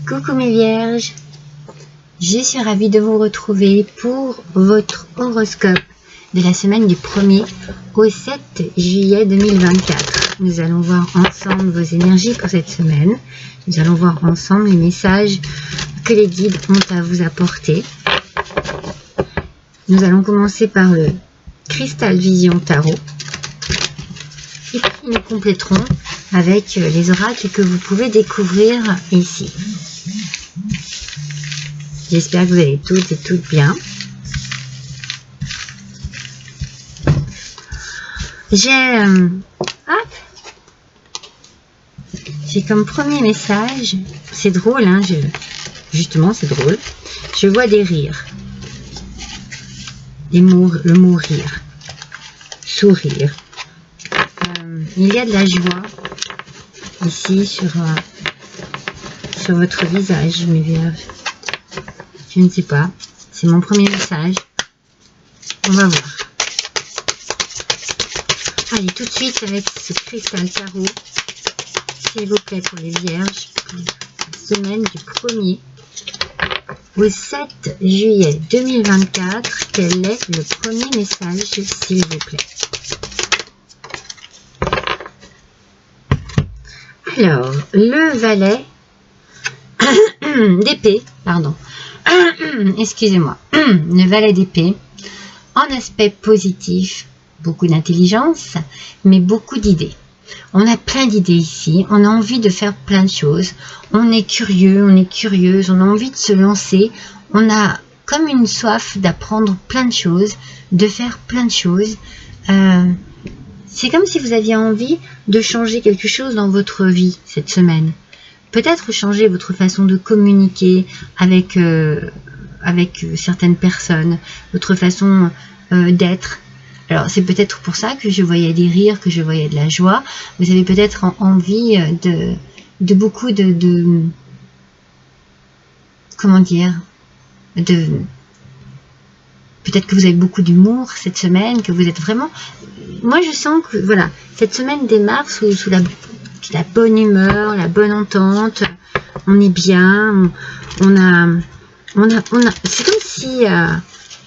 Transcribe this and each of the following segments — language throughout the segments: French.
Coucou mes vierges, je suis ravie de vous retrouver pour votre horoscope de la semaine du 1er au 7 juillet 2024. Nous allons voir ensemble vos énergies pour cette semaine. Nous allons voir ensemble les messages que les guides ont à vous apporter. Nous allons commencer par le Cristal Vision Tarot. Et puis nous compléterons avec les oracles que vous pouvez découvrir ici. J'espère que vous allez toutes et toutes bien. J'ai comme premier message, c'est drôle, hein, justement c'est drôle, je vois des rires, le mot rire, sourire. Il y a de la joie ici sur votre visage, mes vierges. Je ne sais pas, c'est mon premier message. On va voir. Allez, tout de suite avec ce cristal tarot, s'il vous plaît, pour les vierges, la semaine du 1er au 7 juillet 2024. Quel est le premier message, s'il vous plaît? Alors, le valet d'épée, pardon, excusez-moi, le valet d'épée, en aspect positif, beaucoup d'intelligence, mais beaucoup d'idées. On a plein d'idées ici, on a envie de faire plein de choses, on est curieux, on est curieuse, on a envie de se lancer, on a comme une soif d'apprendre plein de choses, de faire plein de choses. C'est comme si vous aviez envie de changer quelque chose dans votre vie cette semaine. Peut-être changer votre façon de communiquer avec certaines personnes, votre façon d'être. Alors c'est peut-être pour ça que je voyais des rires, que je voyais de la joie. Vous avez peut-être envie de beaucoup de comment dire, peut-être que vous avez beaucoup d'humour cette semaine, que vous êtes vraiment... Moi, je sens que, voilà, cette semaine démarre sous la bonne humeur, la bonne entente. On est bien, c'est comme si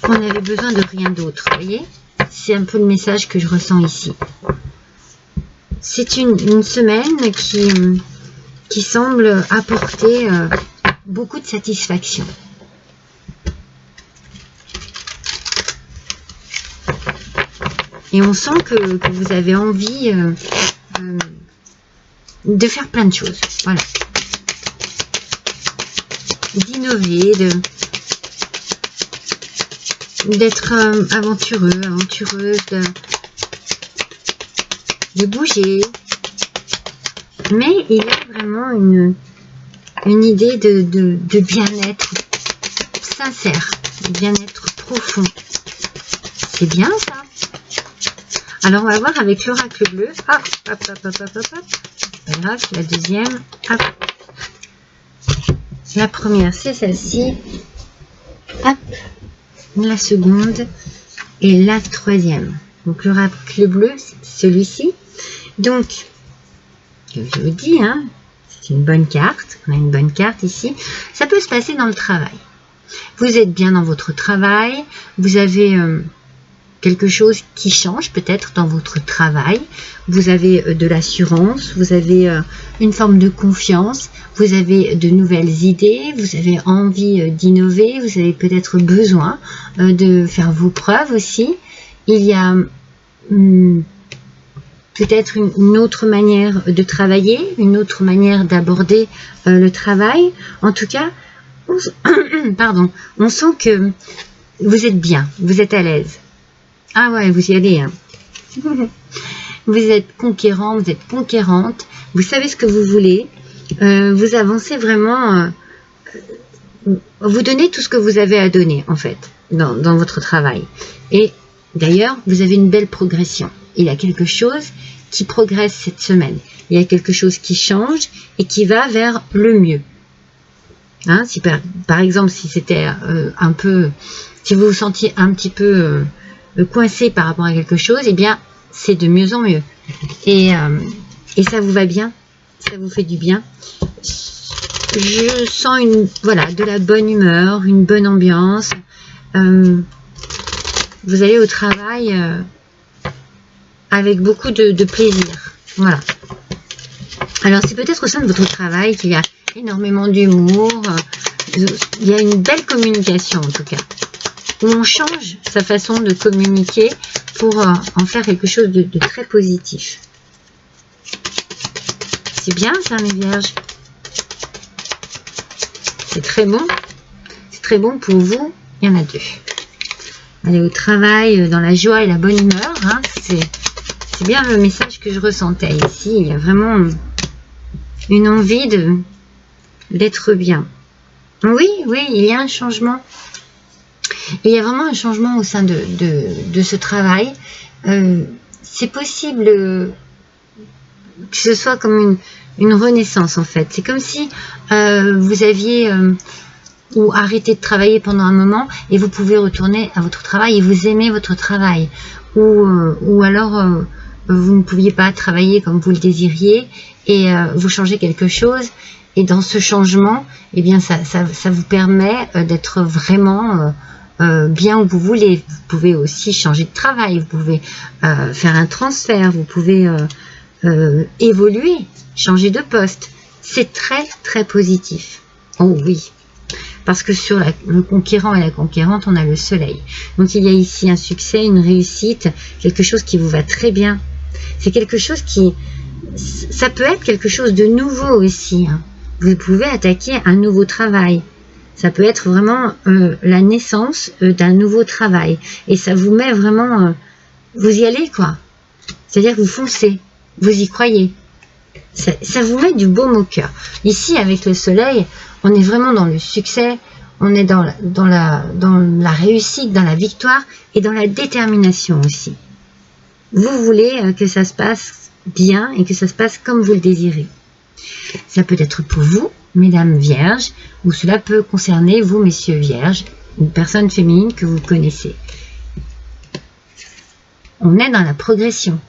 on avait besoin de rien d'autre, vous voyez? C'est un peu le message que je ressens ici. C'est une semaine qui semble apporter beaucoup de satisfaction. Et on sent que vous avez envie de faire plein de choses. Voilà. D'innover, d'être aventureux, aventureuse, de bouger. Mais il y a vraiment une idée de bien-être sincère, de bien-être profond. C'est bien ça. Alors on va voir avec l'oracle bleu. Hop, hop, hop, hop, hop, hop, hop. C'est pas grave, la deuxième. Hop. La première c'est celle-ci. Hop. La seconde et la troisième. Donc l'oracle bleu c'est celui-ci. Donc, je vous dis, hein, c'est une bonne carte. On a une bonne carte ici. Ça peut se passer dans le travail. Vous êtes bien dans votre travail. Vous avez... quelque chose qui change peut-être dans votre travail, vous avez de l'assurance, vous avez une forme de confiance, vous avez de nouvelles idées, vous avez envie d'innover, vous avez peut-être besoin de faire vos preuves aussi. Il y a peut-être une autre manière de travailler, une autre manière d'aborder le travail. En tout cas, on sent que vous êtes bien, vous êtes à l'aise. Ah ouais, vous y allez. Hein. Vous êtes conquérant, vous êtes conquérante. Vous savez ce que vous voulez. Vous avancez vraiment. Vous donnez tout ce que vous avez à donner, en fait, dans votre travail. Et d'ailleurs, vous avez une belle progression. Il y a quelque chose qui progresse cette semaine. Il y a quelque chose qui change et qui va vers le mieux. Hein, si par exemple, si c'était un peu... Si vous vous sentiez un petit peu... coincé par rapport à quelque chose, eh bien, c'est de mieux en mieux. Et ça vous va bien, ça vous fait du bien. je sens voilà, de la bonne humeur, une bonne ambiance. Vous allez au travail avec beaucoup de plaisir. Voilà. Alors, c'est peut-être au sein de votre travail qu'il y a énormément d'humour. Il y a une belle communication, en tout cas. Où on change sa façon de communiquer pour en faire quelque chose de très positif. C'est bien, ça, mes vierges. C'est très bon. C'est très bon pour vous. Il y en a deux. Aller au travail dans la joie et la bonne humeur. Hein, c'est bien le message que je ressentais ici. Il y a vraiment une envie d'être bien. Oui, il y a un changement. Il y a vraiment un changement au sein de ce travail. C'est possible que ce soit comme une renaissance en fait. C'est comme si vous aviez ou arrêté de travailler pendant un moment et vous pouvez retourner à votre travail et vous aimez votre travail. Ou alors vous ne pouviez pas travailler comme vous le désiriez et vous changez quelque chose. Et dans ce changement, eh bien, ça vous permet d'être vraiment bien où vous voulez. Vous pouvez aussi changer de travail, vous pouvez faire un transfert, vous pouvez évoluer, changer de poste. C'est très, très positif. Oh oui, parce que sur le conquérant et la conquérante, on a le soleil. Donc, il y a ici un succès, une réussite, quelque chose qui vous va très bien. C'est quelque chose ça peut être quelque chose de nouveau aussi. Hein. Vous pouvez attaquer un nouveau travail. Ça peut être vraiment la naissance d'un nouveau travail. Et ça vous met vraiment... vous y allez, quoi. C'est-à-dire que vous foncez. Vous y croyez. Ça vous met du baume au cœur. Ici, avec le soleil, on est vraiment dans le succès. On est dans la réussite, dans la victoire et dans la détermination aussi. Vous voulez que ça se passe bien et que ça se passe comme vous le désirez. Ça peut être pour vous, mesdames vierges, ou cela peut concerner vous, messieurs vierges, une personne féminine que vous connaissez. On est dans la progression.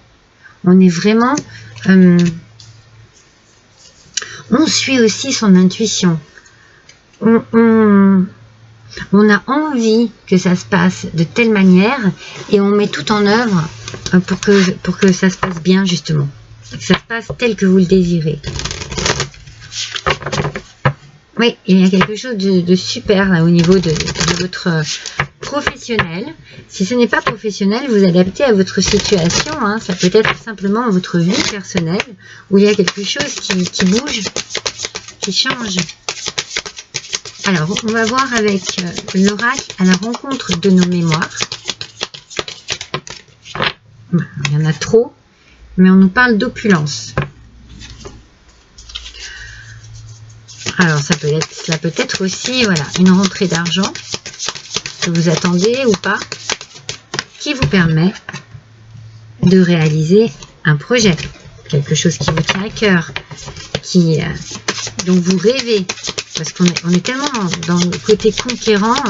On est vraiment... on suit aussi son intuition. On a envie que ça se passe de telle manière et on met tout en œuvre pour que ça se passe bien, justement. Que ça se passe tel que vous le désirez. Oui, il y a quelque chose de super là au niveau de votre professionnel. Si ce n'est pas professionnel, vous adaptez à votre situation. Hein. Ça peut être simplement votre vie personnelle où il y a quelque chose qui bouge, qui change. Alors, on va voir avec l'oracle à la rencontre de nos mémoires. Il y en a trop, mais on nous parle d'opulence. Alors, cela peut être aussi voilà, une rentrée d'argent que vous attendez ou pas, qui vous permet de réaliser un projet, quelque chose qui vous tient à cœur, dont vous rêvez, parce qu'on est tellement dans le côté conquérant.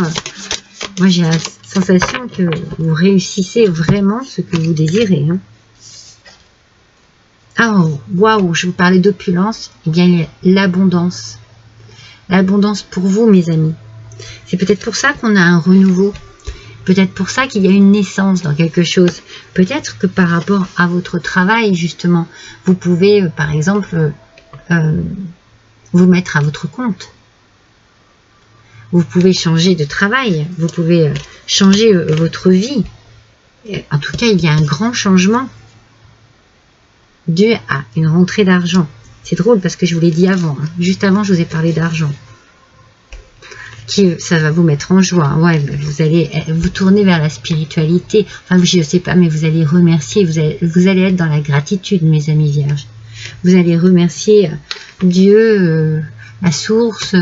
Moi, j'ai la sensation que vous réussissez vraiment ce que vous désirez. Hein. Oh, waouh, je vous parlais d'opulence. Eh bien, il y a l'abondance. L'abondance pour vous, mes amis. C'est peut-être pour ça qu'on a un renouveau. Peut-être pour ça qu'il y a une naissance dans quelque chose. Peut-être que par rapport à votre travail, justement, vous pouvez, par exemple, vous mettre à votre compte. Vous pouvez changer de travail. Vous pouvez changer votre vie. En tout cas, il y a un grand changement dû à une rentrée d'argent. C'est drôle parce que je vous l'ai dit avant. Hein. Juste avant, je vous ai parlé d'argent. Ça va vous mettre en joie. Ouais, vous allez vous tourner vers la spiritualité. Enfin, je ne sais pas, mais vous allez remercier. Vous allez être dans la gratitude, mes amis vierges. Vous allez remercier Dieu, la source,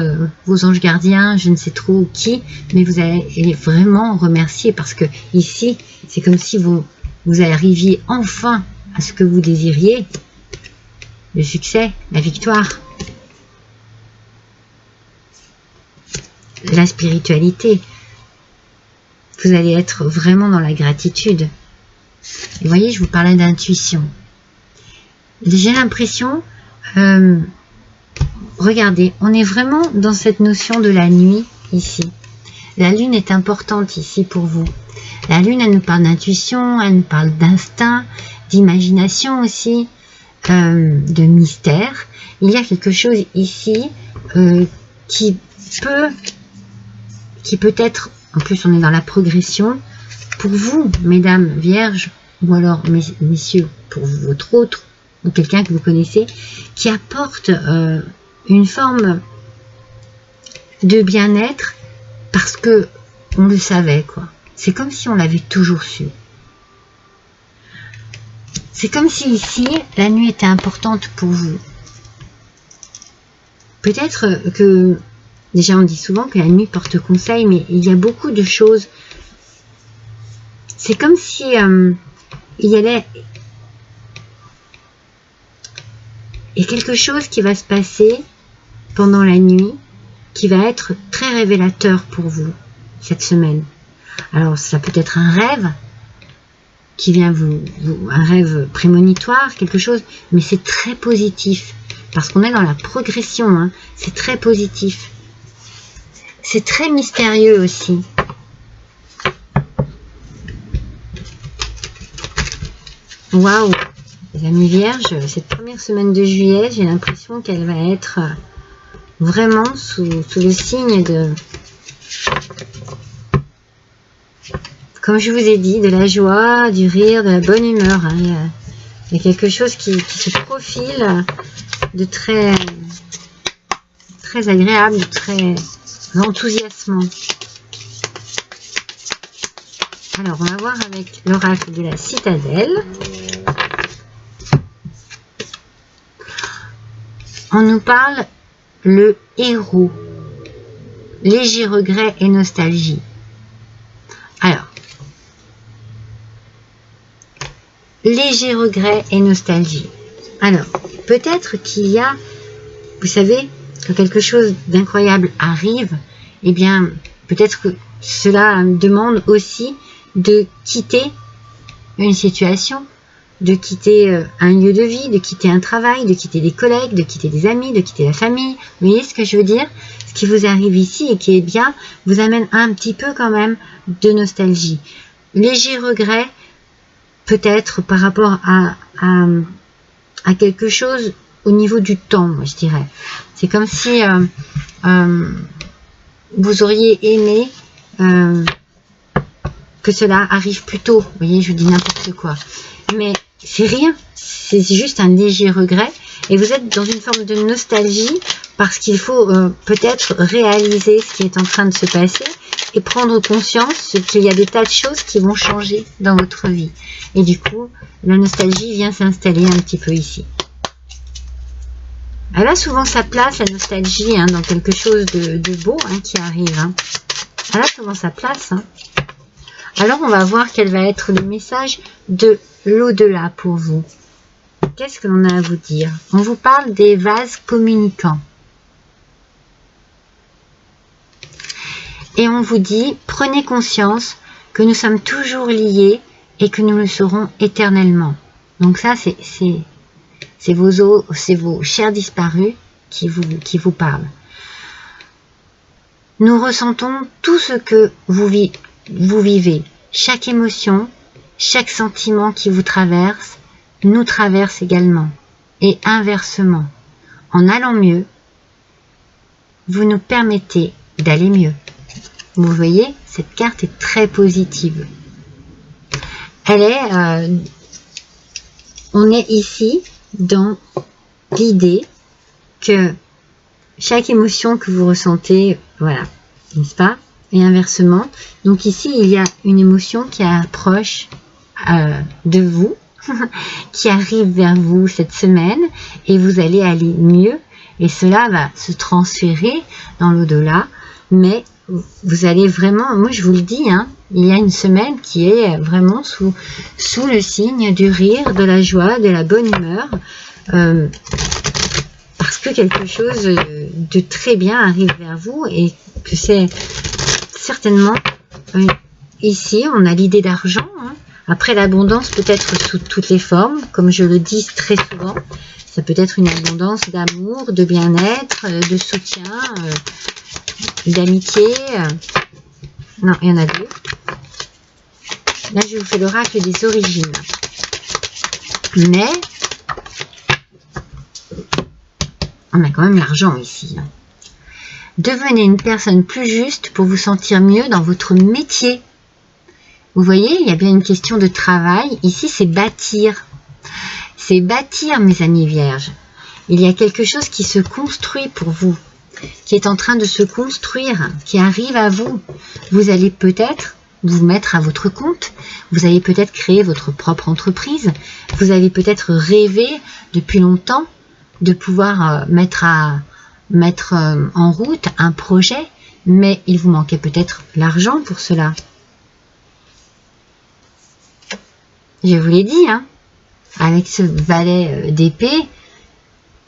vos anges gardiens, je ne sais trop qui, mais vous allez vraiment remercier parce que ici, c'est comme si vous arriviez enfin à ce que vous désiriez. Le succès, la victoire, la spiritualité. Vous allez être vraiment dans la gratitude. Et vous voyez, je vous parlais d'intuition. J'ai l'impression regardez, on est vraiment dans cette notion de la nuit ici. La lune est importante ici pour vous. La lune, elle nous parle d'intuition, elle nous parle d'instinct, d'imagination aussi, de mystère. Il y a quelque chose ici qui peut être, en plus on est dans la progression, pour vous, mesdames vierges, ou alors messieurs, pour votre autre, ou quelqu'un que vous connaissez, qui apporte une forme de bien-être parce que on le savait, quoi. C'est comme si on l'avait toujours su. C'est comme si ici, la nuit était importante pour vous. Peut-être que, déjà on dit souvent que la nuit porte conseil, mais il y a beaucoup de choses. C'est comme si il y a quelque chose qui va se passer pendant la nuit, qui va être très révélateur pour vous, cette semaine. Alors, ça peut être un rêve, qui vient un rêve prémonitoire, quelque chose, mais c'est très positif, parce qu'on est dans la progression, hein, c'est très positif. C'est très mystérieux aussi. Waouh, les amis vierges, cette première semaine de juillet, j'ai l'impression qu'elle va être vraiment sous le signe de, comme je vous ai dit, de la joie, du rire, de la bonne humeur. Hein. Il y a quelque chose qui se profile de très agréable, de très enthousiasmant. Alors, on va voir avec l'oracle de la citadelle. On nous parle le héros, léger regret et nostalgie. Alors, léger regret et nostalgie. Alors, peut-être qu'il y a, vous savez, que quelque chose d'incroyable arrive, eh bien, peut-être que cela demande aussi de quitter une situation, de quitter un lieu de vie, de quitter un travail, de quitter des collègues, de quitter des amis, de quitter la famille. Vous voyez ce que je veux dire? Ce qui vous arrive ici et qui est bien, vous amène un petit peu quand même de nostalgie. Léger regret, peut-être par rapport à quelque chose au niveau du temps, moi, je dirais. C'est comme si vous auriez aimé que cela arrive plus tôt. Vous voyez, je vous dis n'importe quoi. Mais c'est rien, c'est juste un léger regret. Et vous êtes dans une forme de nostalgie parce qu'il faut peut-être réaliser ce qui est en train de se passer et prendre conscience qu'il y a des tas de choses qui vont changer dans votre vie. Et du coup, la nostalgie vient s'installer un petit peu ici. Elle a souvent sa place, la nostalgie, hein, dans quelque chose de beau hein, qui arrive. Hein. Elle a souvent sa place. Hein. Alors, on va voir quel va être le message de l'au-delà pour vous. Qu'est-ce que l'on a à vous dire? On vous parle des vases communicants. Et on vous dit, prenez conscience que nous sommes toujours liés et que nous le serons éternellement. Donc ça, c'est vos chers disparus qui vous parlent. Nous ressentons tout ce que vous vivez. Chaque émotion, chaque sentiment qui vous traverse, nous traverse également. Et inversement, en allant mieux, vous nous permettez d'aller mieux. Vous voyez, cette carte est très positive. Elle est, on est ici dans l'idée que chaque émotion que vous ressentez, voilà, n'est-ce pas? Et inversement, donc ici il y a une émotion qui approche de vous, qui arrive vers vous cette semaine et vous allez aller mieux et cela va se transférer dans l'au-delà, mais vous allez vraiment, moi je vous le dis, hein, il y a une semaine qui est vraiment sous le signe du rire, de la joie, de la bonne humeur, parce que quelque chose de très bien arrive vers vous et que c'est certainement ici on a l'idée d'argent, hein. Après l'abondance peut être sous toutes les formes, comme je le dis très souvent, Ça peut être une abondance d'amour, de bien-être, de soutien, d'amitié. Non, il y en a deux. Là, je vous fais l'oracle des origines. Mais, on a quand même l'argent ici. Devenez une personne plus juste pour vous sentir mieux dans votre métier. Vous voyez, il y a bien une question de travail. Ici, c'est bâtir. C'est bâtir, mes amis vierges. Il y a quelque chose qui se construit pour vous, qui est en train de se construire, qui arrive à vous. Vous allez peut-être vous mettre à votre compte. Vous allez peut-être créer votre propre entreprise. Vous avez peut-être rêvé depuis longtemps de pouvoir mettre en route un projet, mais il vous manquait peut-être l'argent pour cela. Je vous l'ai dit, hein, avec ce valet d'épée,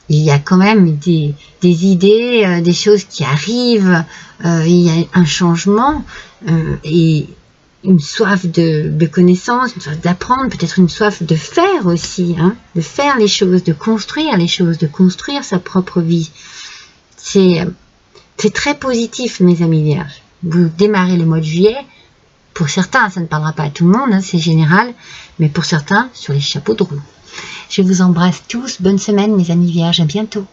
il y a quand même des idées, des choses qui arrivent, il y a un changement et une soif de connaissance, une soif d'apprendre, peut-être une soif de faire aussi, hein, de faire les choses, de construire sa propre vie. C'est très positif, mes amis vierges. Vous démarrez le mois de juillet. Pour certains, ça ne parlera pas à tout le monde, hein, c'est général, mais pour certains, sur les chapeaux de roue. Je vous embrasse tous. Bonne semaine, mes amis vierges. À bientôt.